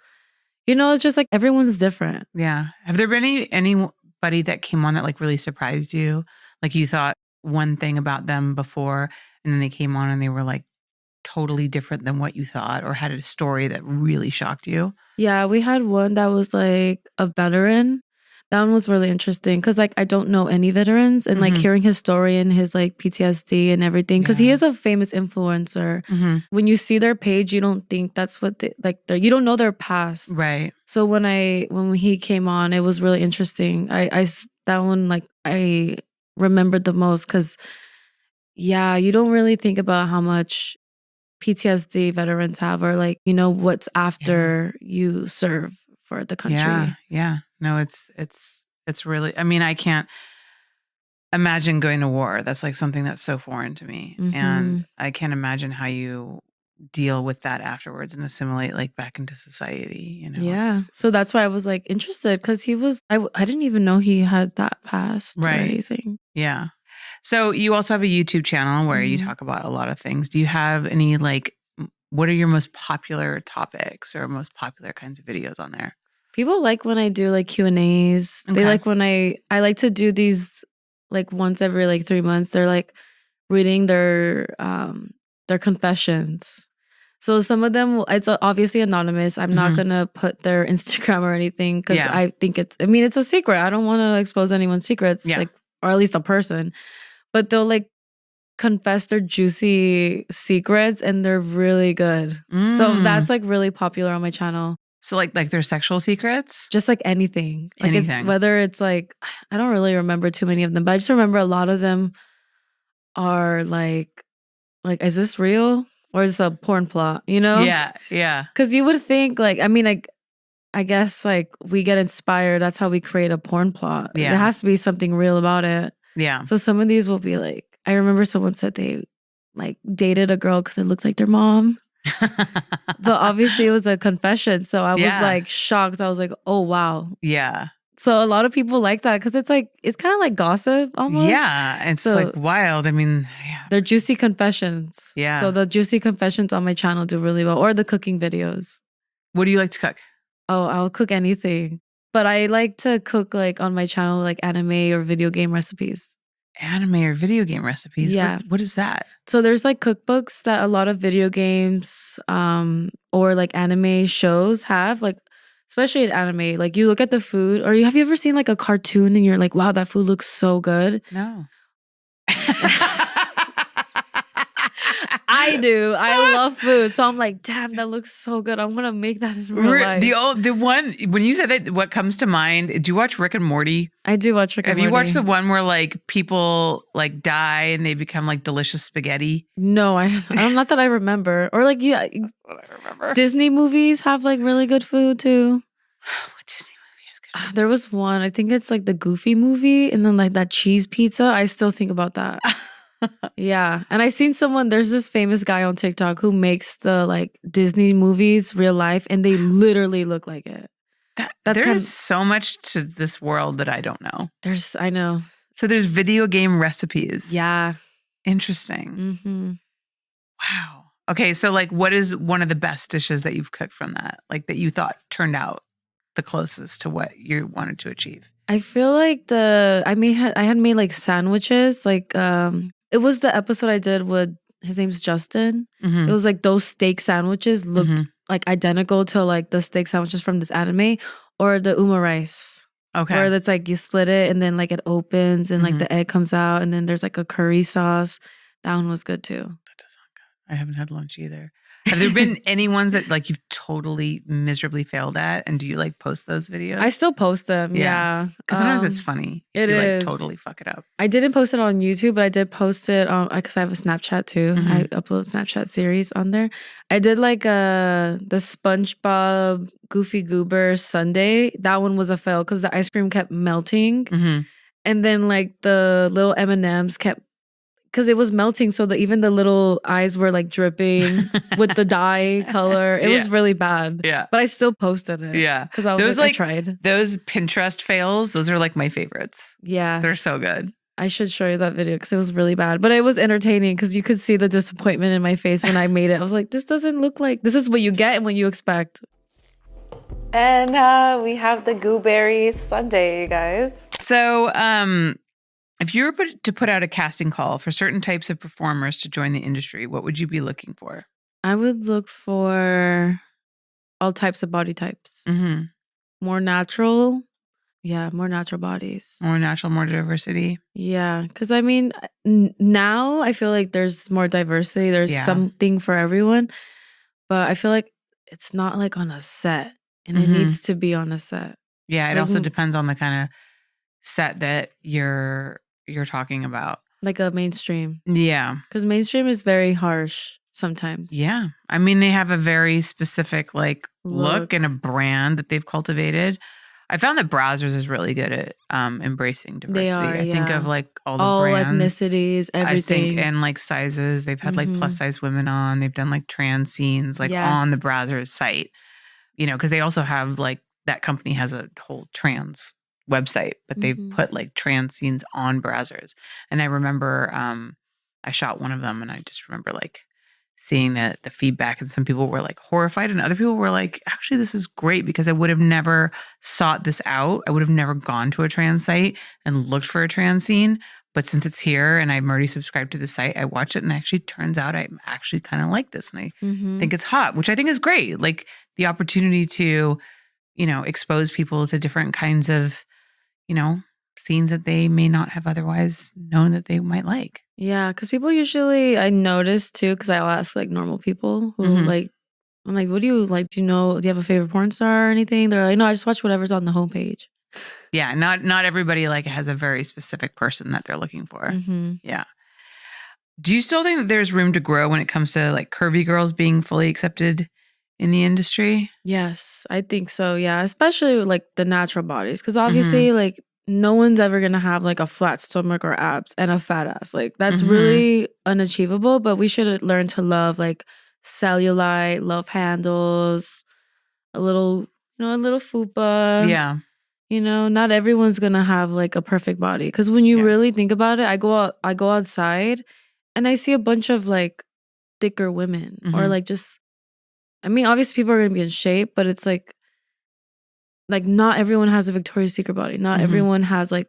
it's just like everyone's different. Yeah. Have there been anybody that came on that like really surprised you? Like you thought one thing about them before and then they came on and they were like totally different than what you thought or had a story that really shocked you? Yeah, we had one that was like a veteran. That one was really interesting because like I don't know any veterans and like hearing his story and his like PTSD and everything because he is a famous influencer. When you see their page, you don't think that's what you don't know their past. Right. So when he came on, it was really interesting. That one like I remembered the most because you don't really think about how much PTSD veterans have or like, what's after you serve for the country. Yeah. No, it's really, I mean, I can't imagine going to war. That's like something that's so foreign to me. And I can't imagine how you deal with that afterwards and assimilate like back into society, So that's why I was like interested because I didn't even know he had that past or anything. Yeah. So you also have a YouTube channel where you talk about a lot of things. Do you have any what are your most popular topics or most popular kinds of videos on there? People like when I do like Q&As. Okay. They like when I like to do these like once every like 3 months. They're like reading their confessions. So some of them, it's obviously anonymous. I'm not going to put their Instagram or anything because I think it's a secret. I don't want to expose anyone's secrets, or at least a person. But they'll like confess their juicy secrets and they're really good. So that's like really popular on my channel. So like their sexual secrets? Just like anything. Like whether it's like, I don't really remember too many of them, but I just remember a lot of them are like, is this real? Or is this a porn plot, Yeah. Because you would think I guess like we get inspired. That's how we create a porn plot. Yeah. There has to be something real about it. Yeah. So some of these will be like, I remember someone said they like dated a girl because it looked like their mom. But obviously it was a confession. So I was like shocked. I was like, oh, wow. Yeah. So a lot of people like that because it's like, it's kind of like gossip almost. Yeah. It's like wild. I mean, they're juicy confessions. Yeah. So the juicy confessions on my channel do really well, or the cooking videos. What do you like to cook? Oh, I'll cook anything. But I like to cook like on my channel, like anime or video game recipes. Anime or video game recipes? Yeah. What is that? So there's like cookbooks that a lot of video games or like anime shows have, like especially in anime. Like you look at the food, or have you ever seen like a cartoon and you're like, wow, that food looks so good? No. I do. I love food. So I'm like, damn, that looks so good. I'm going to make that in real life. The one, when you said that, what comes to mind, do you watch Rick and Morty? I do watch Rick and Morty. Have you watched the one where like people like die and they become like delicious spaghetti? No, I haven't. Not that I remember. Or like, yeah, that's what I remember. Disney movies have like really good food too. What Disney movie is good? There was one, I think it's like the Goofy movie, and then like that cheese pizza. I still think about that. Yeah. And I seen there's this famous guy on TikTok who makes the like Disney movies real life, and they literally look like it. There's so much to this world that I don't know. I know. So there's video game recipes. Yeah. Interesting. Mm-hmm. Wow. Okay. So like, what is one of the best dishes that you've cooked from that? Like that you thought turned out the closest to what you wanted to achieve? I feel like I had made like sandwiches, like it was the episode I did with, his name's Justin. Mm-hmm. It was like those steak sandwiches looked like identical to like the steak sandwiches from this anime, or the Uma rice. Okay. Where it's like you split it and then like it opens and like the egg comes out and then there's like a curry sauce. That one was good too. That does sound good. I haven't had lunch either. Have there been any ones that like you've totally miserably failed at? And do you like post those videos? I still post them. Yeah. Because sometimes it's funny. It is. Like totally fuck it up. I didn't post it on YouTube, but I did post it on, because I have a Snapchat too. Mm-hmm. I upload Snapchat series on there. I did like the SpongeBob Goofy Goober Sundae. That one was a fail because the ice cream kept melting. Mm-hmm. And then like the little M&Ms kept, because it was melting, so even the little eyes were like dripping with the dye color. It was really bad. Yeah. But I still posted it. Yeah. Because I was I tried. Those Pinterest fails, those are like my favorites. Yeah. They're so good. I should show you that video because it was really bad. But it was entertaining because you could see the disappointment in my face when I made it. I was like, this doesn't look like, this is what you get and what you expect. And we have the Gooberry Sundae, guys. So, if you were to put out a casting call for certain types of performers to join the industry, what would you be looking for? I would look for all types of body types. Mm-hmm. More natural. Yeah, more natural bodies. More natural, more diversity. Yeah, because I mean, now I feel like there's more diversity. There's something for everyone. But I feel like it's not like on a set. And it needs to be on a set. Yeah, it also depends on the kind of set that you're talking about. Like a mainstream. Yeah. Because mainstream is very harsh sometimes. Yeah. I mean, they have a very specific like look and a brand that they've cultivated. I found that Brazzers is really good at embracing diversity. They are, I think of like all brands. Ethnicities, everything. I think, and like sizes. They've had like plus size women on. They've done like trans scenes like on the Brazzers site. You know, because they also have like, that company has a whole trans website, but they've put like trans scenes on Brazzers. And I remember I shot one of them, and I just remember like seeing the feedback, and some people were like horrified, and other people were like, actually, this is great, because I would have never sought this out. I would have never gone to a trans site and looked for a trans scene. But since it's here and I'm already subscribed to the site, I watch it, and actually turns out I actually kind of like this, and I think it's hot, which I think is great. Like the opportunity to, you know, expose people to different kinds of, you know, scenes that they may not have otherwise known that they might like. Yeah, because people usually, I notice too, because I'll ask like normal people who like, I'm like, what do you like? Do you have a favorite porn star or anything? They're like, no, I just watch whatever's on the homepage. Yeah, not everybody like has a very specific person that they're looking for. Yeah. Do you still think that there's room to grow when it comes to like curvy girls being fully accepted in the industry? Yes, I think so. Yeah, especially like the natural bodies, because obviously, like no one's ever gonna have like a flat stomach or abs and a fat ass. Like that's really unachievable. But we should learn to love like cellulite, love handles, a little, a little fupa. Yeah. Not everyone's gonna have like a perfect body. Because when you really think about it, I go outside, and I see a bunch of like thicker women or like just. I mean, obviously people are going to be in shape, but it's like not everyone has a Victoria's Secret body. Not everyone has like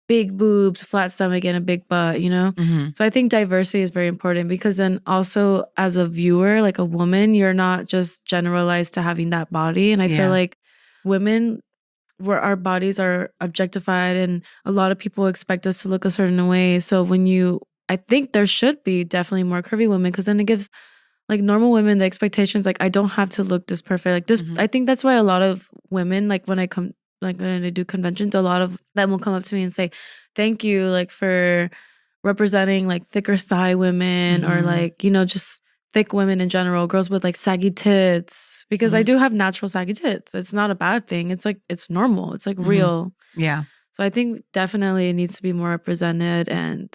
big boobs, flat stomach, and a big butt, So I think diversity is very important, because then also as a viewer, like a woman, you're not just generalized to having that body. And I feel like women, where our bodies are objectified and a lot of people expect us to look a certain way. So I think there should be definitely more curvy women, because then it gives like normal women the expectations, like I don't have to look this perfect, like this. I think that's why a lot of women, like when I do conventions, a lot of them will come up to me and say thank you, like for representing like thicker thigh women, or like just thick women in general, girls with like saggy tits, because I do have natural saggy tits. It's not a bad thing. It's like it's normal. It's like real. Yeah. So I think definitely it needs to be more represented, and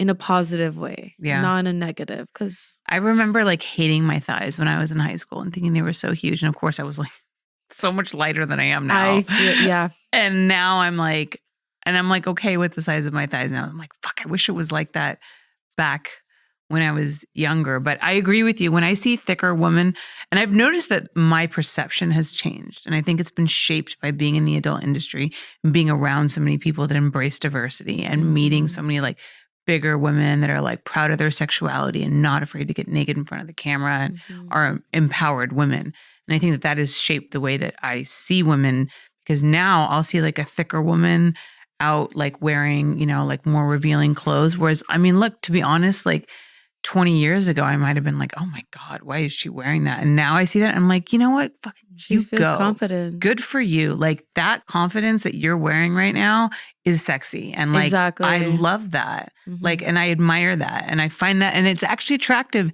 in a positive way, not in a negative. Because I remember like hating my thighs when I was in high school and thinking they were so huge. And of course I was like so much lighter than I am now. And now I'm like okay with the size of my thighs now. I'm like, fuck, I wish it was like that back when I was younger. But I agree with you. When I see thicker women, and I've noticed that my perception has changed. And I think it's been shaped by being in the adult industry and being around so many people that embrace diversity and meeting so many like bigger women that are like proud of their sexuality and not afraid to get naked in front of the camera and are empowered women. And I think that has shaped the way that I see women, because now I'll see like a thicker woman out like wearing, like more revealing clothes. Whereas, I mean, look, to be honest, like 20 years ago, I might have been like, oh my God, why is she wearing that? And now I see that and I'm like, you know what? Fucking she feels confident. Good for you. Like that confidence that you're wearing right now is sexy. And like, exactly. I love that. Like, and I admire that. And I find that, and it's actually attractive.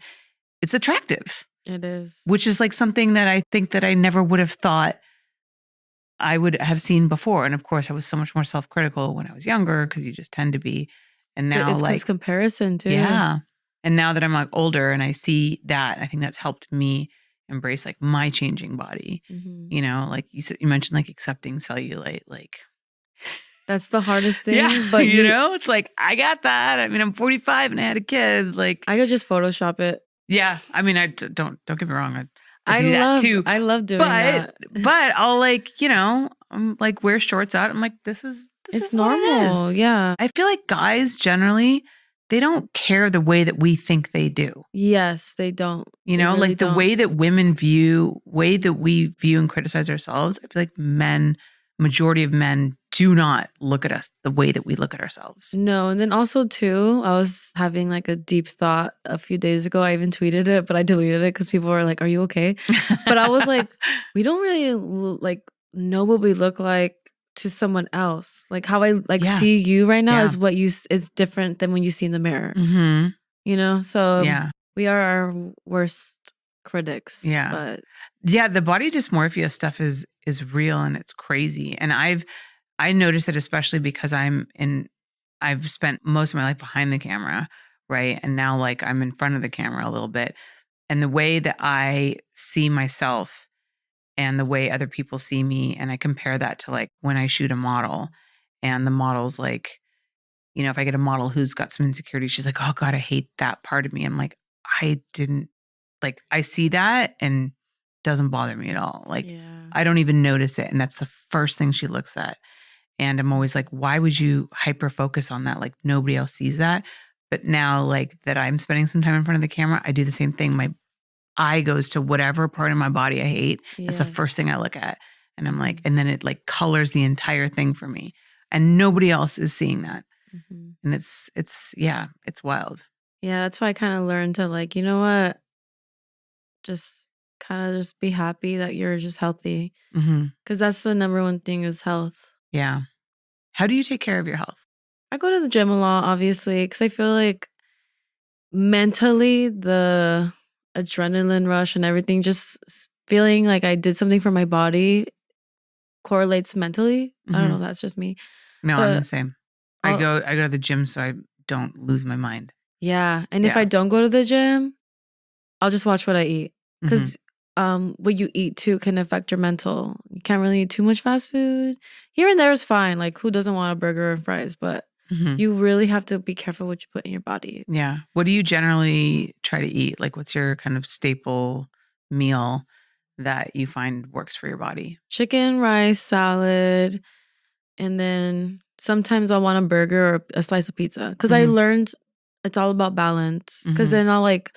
It's attractive. It is. Which is like something that I think that I never would have thought I would have seen before. And of course, I was so much more self-critical when I was younger, because you just tend to be. And now it's like comparison too. Yeah. And now that I'm like older and I see that, I think that's helped me embrace like my changing body. Like you mentioned, like accepting cellulite, like that's the hardest thing. But it's like, I got that. I mean, I'm 45 and I had a kid. Like I could just Photoshop it. Yeah. I mean, I don't get me wrong. I do love that too. I love doing that. But I'll like, I'm like wear shorts out. I'm like, this is normal. What it is. Yeah. I feel like guys generally, they don't care the way that we think they do. Yes, they don't. Really like the way that women way that we view and criticize ourselves. I feel like majority of men do not look at us the way that we look at ourselves. No. And then also too, I was having like a deep thought a few days ago. I even tweeted it, but I deleted it because people were like, are you okay? But I was like, we don't really like know what we look like to someone else. Like how I see you right now is what is different than when you see in the mirror. So we are our worst critics. But the body dysmorphia stuff is real and it's crazy. And I noticed it especially because I've spent most of my life behind the camera, right? And now like I'm in front of the camera a little bit. And the way that I see myself and the way other people see me, and I compare that to like when I shoot a model, and the model's like, if I get a model who's got some insecurity, she's like, oh God, I hate that part of me. I'm like, I see that and doesn't bother me at all. Like I don't even notice it. And that's the first thing she looks at. And I'm always like, why would you hyper focus on that? Like nobody else sees that. But now like that I'm spending some time in front of the camera, I do the same thing. My eye goes to whatever part of my body I hate. That's the first thing I look at. And I'm like, and then it like colors the entire thing for me. And nobody else is seeing that. And it's wild. Yeah, that's why I kind of learned to like, you know what? Just kind of just be happy that you're just healthy. Because that's the number one thing is health. Yeah. How do you take care of your health? I go to the gym a lot, obviously, because I feel like mentally adrenaline rush and everything, just feeling like I did something for my body correlates mentally. I don't know. That's just me. No, I'm the same. I go to the gym so I don't lose my mind. Yeah. And if I don't go to the gym, I'll just watch what I eat. Because what you eat too can affect your mental. You can't really eat too much fast food. Here and there is fine. Like, who doesn't want a burger and fries? But you really have to be careful what you put in your body. Yeah. What do you generally try to eat? Like, what's your kind of staple meal that you find works for your body? Chicken, rice, salad, and then sometimes I'll want a burger or a slice of pizza. Because I learned it's all about balance. Because then I'll like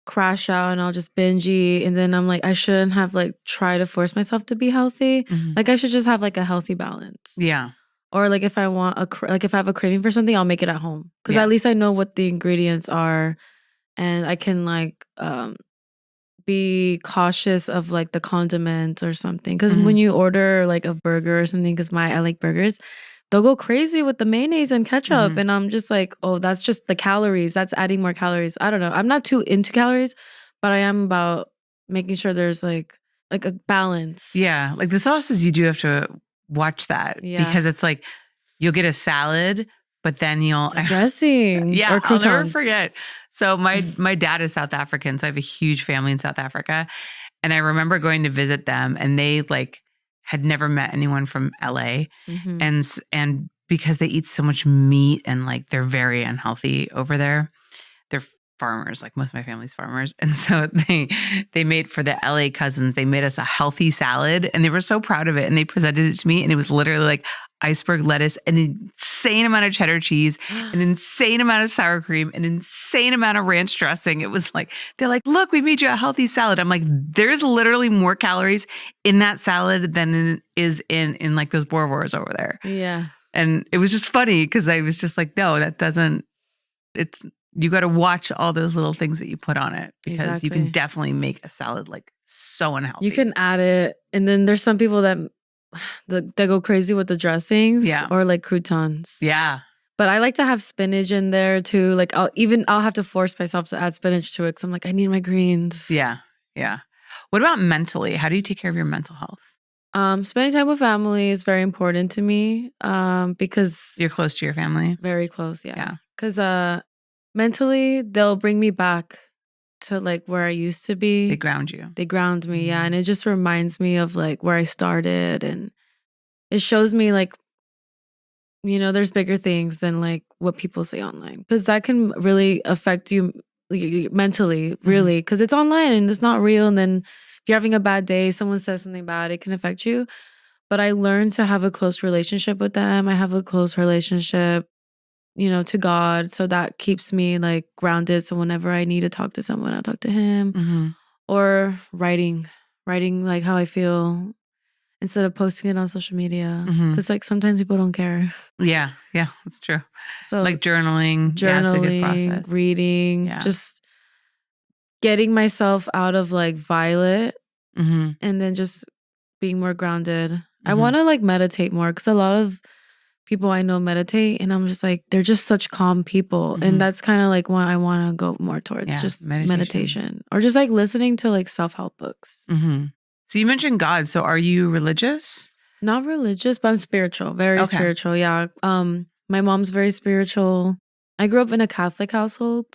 crash out and I'll just binge eat, and then I'm like, I shouldn't have like try to force myself to be healthy. Like, I should just have like a healthy balance. Yeah. Or like if I want like if I have a craving for something, I'll make it at home because at least I know what the ingredients are, and I can like be cautious of like the condiments or something. Because when you order like a burger or something, because I like burgers, they'll go crazy with the mayonnaise and ketchup. And I'm just like, oh, that's just the calories. That's adding more calories. I don't know. I'm not too into calories, but I am about making sure there's like a balance. Yeah. Like the sauces, you do have to watch that because it's like you'll get a salad, but then you'll dressing. Yeah. Or I'll never forget. So my dad is South African. So I have a huge family in South Africa. And I remember going to visit them, and they like had never met anyone from LA. And because they eat so much meat and like they're very unhealthy over there, they're farmers, like most of my family's farmers. And so they made for the LA cousins, they made us a healthy salad, and they were so proud of it. And they presented it to me, and it was literally like iceberg lettuce, an insane amount of cheddar cheese, an insane amount of sour cream, an insane amount of ranch dressing. It was like, they're like, look, we made you a healthy salad. I'm like, there's literally more calories in that salad than is in like those Boerewors over there. Yeah. And it was just funny because I was just like, no, that doesn't, you got to watch all those little things that you put on it, because you can definitely make a salad like so unhealthy. You can add it. And then there's some people that go crazy with the dressings or like croutons. Yeah. But I like to have spinach in there too. Like I'll have to force myself to add spinach to it because I'm like, I need my greens. Yeah. Yeah. What about mentally? How do you take care of your mental health? Spending time with family is very important to me because you're close to your family. Very close. Yeah. Because mentally, they'll bring me back to like where I used to be. They ground you. They ground me, yeah. And it just reminds me of like where I started, and it shows me like, you know, there's bigger things than like what people say online, because that can really affect you mentally, really, because it's online and it's not real. And then if you're having a bad day, someone says something bad, it can affect you. But I learned to have a close relationship with them. I have a close relationship, you know, to God. So that keeps me like grounded. So whenever I need to talk to someone, I'll talk to him. Or writing like how I feel instead of posting it on social media. Because like sometimes people don't care. Yeah. Yeah, that's true. So like journaling. Yeah, it's a good process. Reading, just getting myself out of like Violet and then just being more grounded. I want to like meditate more, because a lot of people I know meditate, and I'm just like, they're just such calm people. And that's kind of like what I want to go more towards, just meditation. Or just like listening to like self-help books. So you mentioned God. So are you religious? Not religious, but I'm spiritual. Very spiritual, yeah. My mom's very spiritual. I grew up in a Catholic household.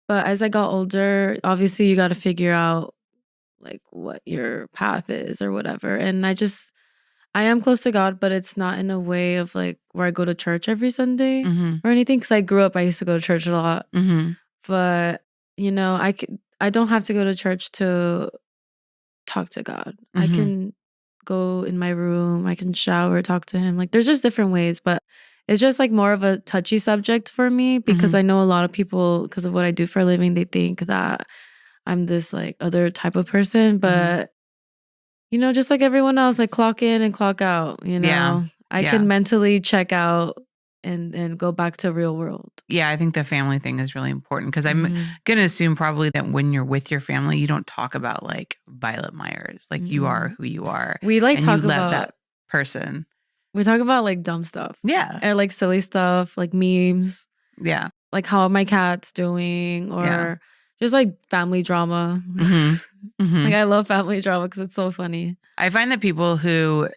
But as I got older, obviously you got to figure out like what your path is or whatever. And I am close to God, but it's not in a way of like where I go to church every Sunday or anything. Because I grew up, I used to go to church a lot. But, you know, I don't have to go to church to talk to God. I can go in my room. I can shower, talk to him. Like there's just different ways. But it's just like more of a touchy subject for me, because I know a lot of people, because of what I do for a living, they think that I'm this like other type of person. But you know, just like everyone else, like clock in and clock out, you know. I can mentally check out and go back to real world. Yeah, I think the family thing is really important, because I'm going to assume probably that when you're with your family, you don't talk about like Violet Myers. Like you are who you are. We like and talk you about that person. We talk about like dumb stuff. Yeah. Or like silly stuff, like memes. Yeah. Like how are my cats doing, or just like family drama. Like I love family drama because it's so funny. I find that people who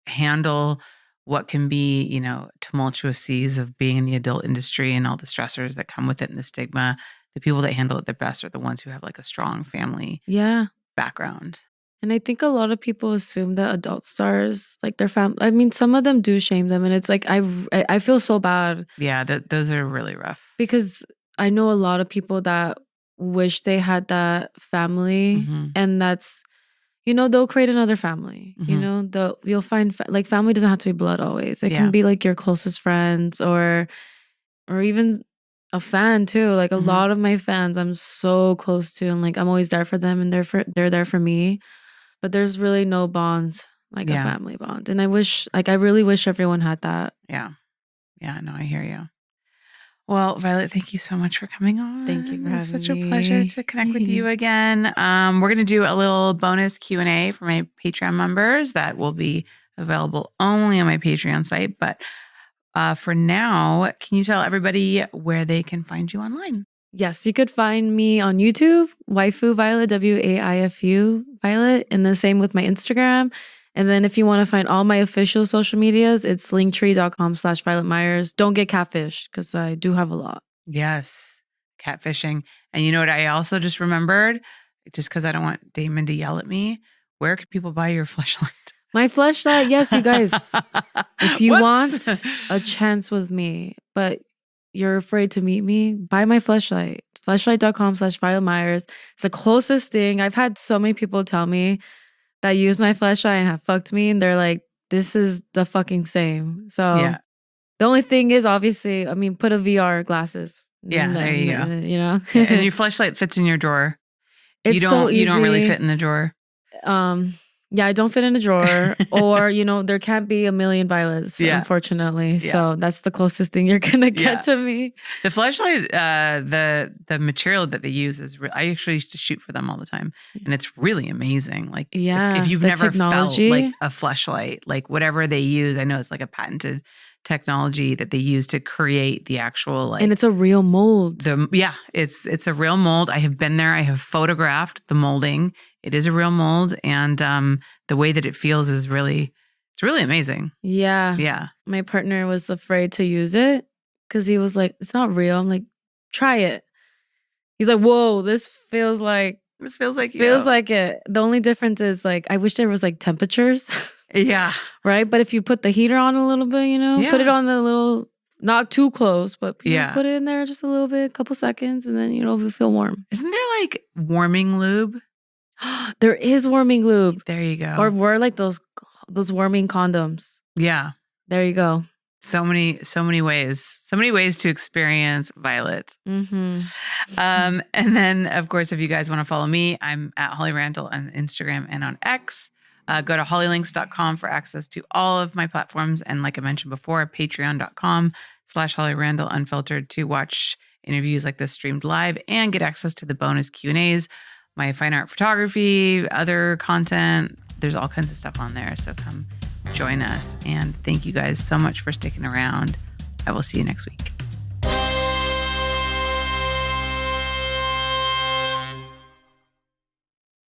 handle what can be, you know, tumultuous seas of being in the adult industry and all the stressors that come with it and the stigma, the people that handle it the best are the ones who have like a strong family background. And I think a lot of people assume that adult stars, like their family, I mean, some of them do shame them. And it's like, I feel so bad. Yeah, those are really rough. Because I know a lot of people that wish they had that family. And that's, you know, they'll create another family. You know, you'll find, like, family doesn't have to be blood always. It can be like your closest friends or even a fan too. Like a lot of my fans I'm so close to, and like I'm always there for them and they're there for me. But there's really no bond like a family bond. And I really wish everyone had that. Yeah. Yeah, no, I hear you. Well, Violet, thank you so much for coming on. Thank you for having me. It's such a pleasure to connect with you again. We're going to do a little bonus Q&A for my Patreon members that will be available only on my Patreon site. But for now, can you tell everybody where they can find you online? Yes, you could find me on YouTube, Waifu Violet, WAIFU Violet, and the same with my Instagram. And then if you want to find all my official social medias, it's linktree.com/Violet Myers. Don't get catfished because I do have a lot. Yes, catfishing. And you know what I also just remembered? Just because I don't want Damon to yell at me, where can people buy your fleshlight? My fleshlight, yes, you guys. If you want a chance with me, but you're afraid to meet me, buy my fleshlight. Fleshlight.com/Violet Myers. It's the closest thing. I've had so many people tell me that use my fleshlight and have fucked me, and they're like, this is the fucking same. So the only thing is, obviously, I mean, put a VR glasses. Yeah, there you go. You know? And your fleshlight fits in your drawer. It's so easy. You don't really fit in the drawer. Yeah, I don't fit in a drawer. Or, you know, there can't be a million violets, unfortunately. Yeah. So that's the closest thing you're going to get to me. The fleshlight, the material that they use is, I actually used to shoot for them all the time. And it's really amazing. Like, if you've never felt like a fleshlight, like whatever they use, I know it's like a patented technology that they use to create the actual, like, and it's a real mold. It's a real mold. I have been there. I have photographed the molding. It is a real mold, and the way that it feels is it's really amazing. Yeah. My partner was afraid to use it because he was like, "It's not real." I'm like, "Try it." He's like, "Whoa, this feels like it." The only difference is, like, I wish there was like temperatures. Yeah. Right? But if you put the heater on a little bit, you know, put it on the little, not too close, but put it in there just a little bit, a couple seconds, and then, you know, you feel warm. Isn't there like warming lube? There is warming lube. There you go. Or wear like those warming condoms. Yeah. There you go. So many ways. So many ways to experience Violet. And then, of course, if you guys want to follow me, I'm at Holly Randall on Instagram and on X. Go to hollylinks.com for access to all of my platforms. And like I mentioned before, patreon.com/Holly Randall Unfiltered to watch interviews like this streamed live and get access to the bonus Q&As, my fine art photography, other content. There's all kinds of stuff on there. So come join us. And thank you guys so much for sticking around. I will see you next week.